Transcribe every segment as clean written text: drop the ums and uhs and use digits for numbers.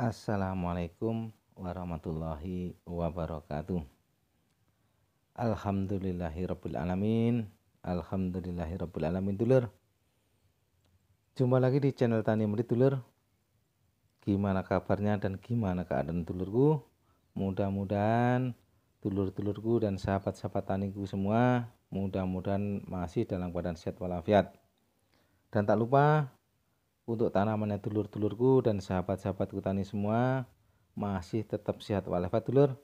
Assalamualaikum warahmatullahi wabarakatuh. Alhamdulillahirabbil alamin. Alhamdulillahirabbil alamin dulur. Jumpa lagi di channel Tani Merit dulur. Gimana kabarnya dan gimana keadaan dulurku? Mudah-mudahan dulur-dulurku dan sahabat-sahabat taniku semua mudah-mudahan masih dalam keadaan sehat walafiat. Dan tak lupa untuk tanamannya dulur-dulurku dan sahabat-sahabatku tani semua masih tetap sehat walafiat dulur.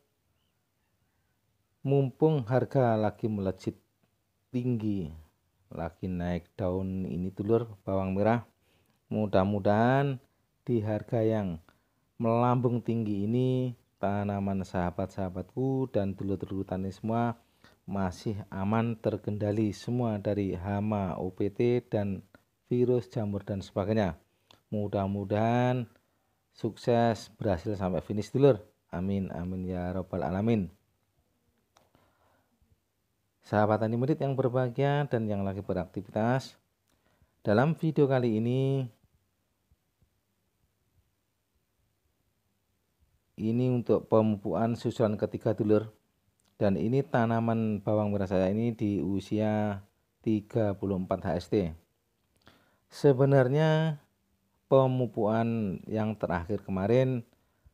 Mumpung harga lagi melejit tinggi, lagi naik daun ini dulur bawang merah, mudah-mudahan di harga yang melambung tinggi ini tanaman sahabat-sahabatku dan dulur-dulur tani semua masih aman terkendali semua dari hama, OPT dan virus jamur dan sebagainya. Mudah-mudahan sukses berhasil sampai finish dulur. Amin amin ya robbal alamin. Sahabat tani merit yang berbahagia dan yang lagi beraktivitas, dalam video kali ini untuk pemupukan susulan ketiga dulur. Dan ini tanaman bawang merah saya ini di usia 34 HST. Sebenarnya pemupukan yang terakhir kemarin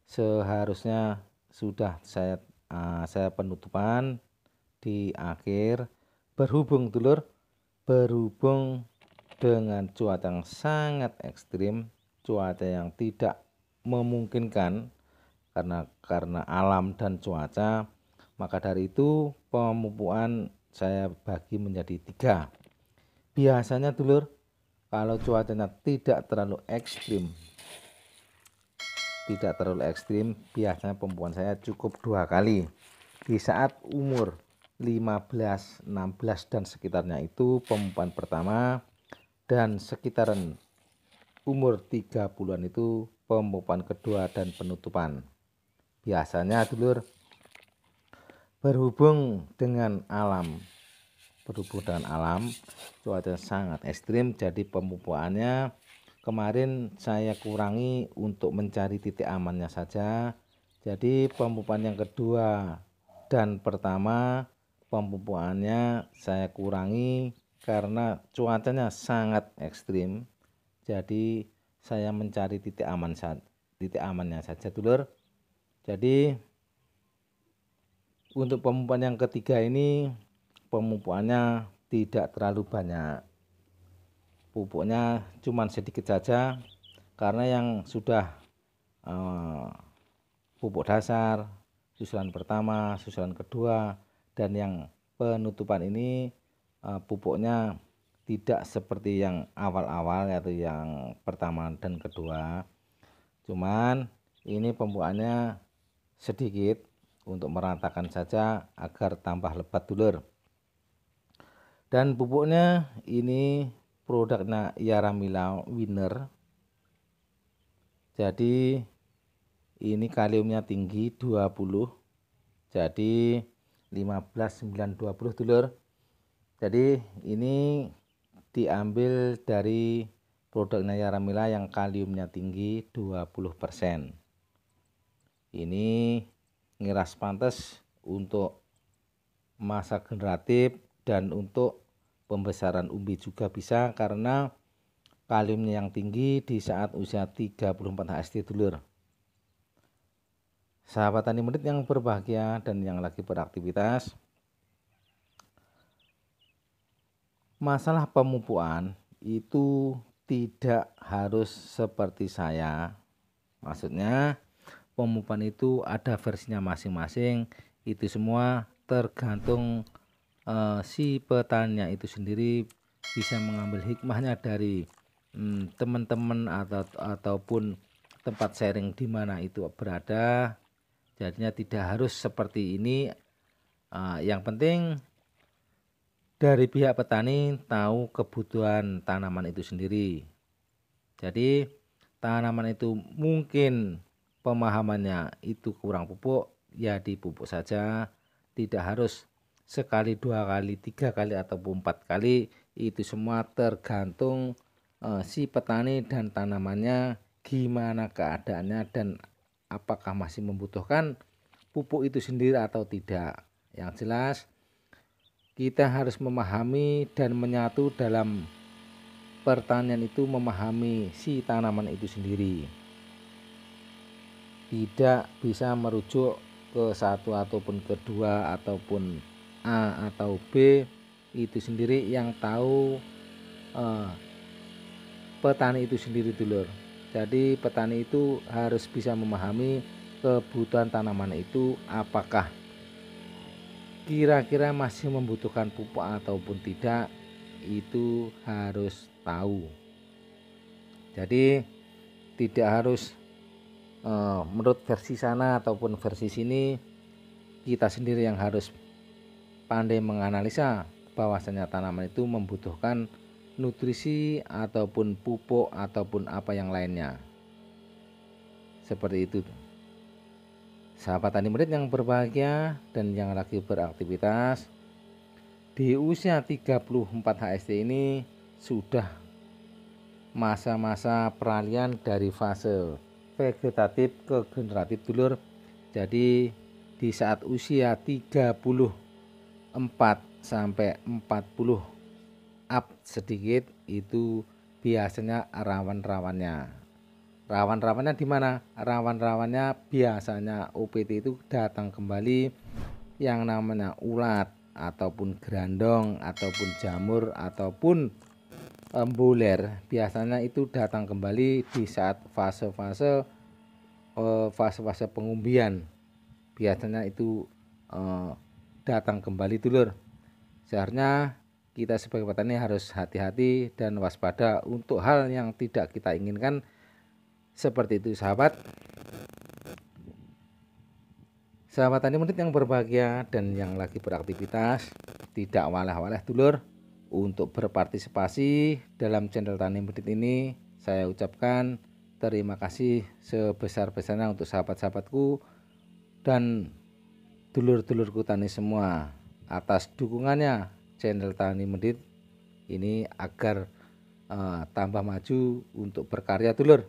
seharusnya sudah saya penutupan di akhir, berhubung dengan cuaca yang sangat ekstrim, cuaca yang tidak memungkinkan karena alam dan cuaca, maka dari itu pemupukan saya bagi menjadi 3. Biasanya dulur, kalau cuacanya tidak terlalu ekstrim, biasanya pemupukan saya cukup 2 kali. Di saat umur 15, 16 dan sekitarnya itu pemupukan pertama, dan sekitaran umur 30-an itu pemupukan kedua dan penutupan. Biasanya dulur, berhubung dengan alam cuaca sangat ekstrim, jadi pemupukannya kemarin saya kurangi untuk mencari titik amannya saja. Jadi pemupukan yang kedua dan pertama pemupukannya saya kurangi karena cuacanya sangat ekstrim, jadi saya mencari titik amannya saja dulur. Jadi untuk pemupukan yang ketiga ini pemupukannya tidak terlalu banyak, pupuknya cuman sedikit saja, karena yang sudah pupuk dasar, susulan pertama, susulan kedua, dan yang penutupan ini pupuknya tidak seperti yang awal-awal, yaitu yang pertama dan kedua. Cuman ini pemupukannya sedikit untuk meratakan saja agar tambah lebat dulur. Dan pupuknya ini produknya Yaramila Winner. Jadi ini kaliumnya tinggi 20, jadi 15 9 20 dulur. Jadi ini diambil dari produknya Yaramila yang kaliumnya tinggi 20%. Ini ngiras pantas untuk masa generatif dan untuk pembesaran umbi juga bisa, karena kaliumnya yang tinggi di saat usia 34 HST dulur. Sahabat tani merit yang berbahagia dan yang lagi beraktivitas, masalah pemupukan itu tidak harus seperti saya. Maksudnya pemupukan itu ada versinya masing-masing, itu semua tergantung si petaninya itu sendiri bisa mengambil hikmahnya dari teman-teman ataupun tempat sharing di mana itu berada. Jadinya tidak harus seperti ini. Yang penting dari pihak petani tahu kebutuhan tanaman itu sendiri. Jadi tanaman itu mungkin pemahamannya itu kurang pupuk, ya dipupuk saja, tidak harus sekali, 2 kali, 3 kali ataupun 4 kali. Itu semua tergantung si petani dan tanamannya gimana keadaannya dan apakah masih membutuhkan pupuk itu sendiri atau tidak. Yang jelas kita harus memahami dan menyatu dalam pertanian itu, memahami si tanaman itu sendiri. Tidak bisa merujuk ke satu ataupun kedua ataupun A atau B, itu sendiri yang tahu petani itu sendiri dulur. Jadi petani itu harus bisa memahami kebutuhan tanaman itu, apakah kira-kira masih membutuhkan pupuk ataupun tidak, itu harus tahu. Jadi tidak harus menurut versi sana ataupun versi sini, kita sendiri yang harus pandai menganalisa bahwasanya tanaman itu membutuhkan nutrisi ataupun pupuk ataupun apa yang lainnya. Seperti itu sahabat tani murid yang berbahagia dan yang lagi beraktivitas. Di usia 34 HST ini sudah masa-masa peralihan dari fase vegetatif ke generatif dulur. Jadi di saat usia 34 sampai 40 up sedikit itu biasanya rawan-rawannya. Rawan-rawannya di mana? Rawan-rawannya biasanya OPT itu datang kembali yang namanya ulat ataupun gerandong ataupun jamur ataupun buler. Biasanya itu datang kembali di saat fase-fase pengumbian. Biasanya itu datang kembali dulur. Seharusnya kita sebagai petani harus hati-hati dan waspada untuk hal yang tidak kita inginkan. Seperti itu sahabat tani murid yang berbahagia dan yang lagi beraktivitas. Tidak waleh-waleh dulur untuk berpartisipasi dalam channel Tani Medit ini. Saya ucapkan terima kasih sebesar-besarnya untuk sahabat-sahabatku dan dulur-dulurku tani semua atas dukungannya channel Tani Medit ini agar tambah maju untuk berkarya dulur.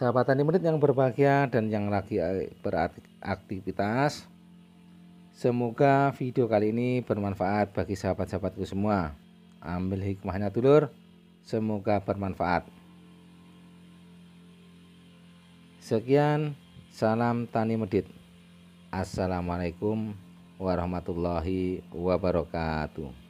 Sahabat tani murid yang berbahagia dan yang lagi beraktivitas, semoga video kali ini bermanfaat bagi sahabat-sahabatku semua. Ambil hikmahnya dulur, semoga bermanfaat. Sekian, salam Tani Medit. Assalamualaikum warahmatullahi wabarakatuh.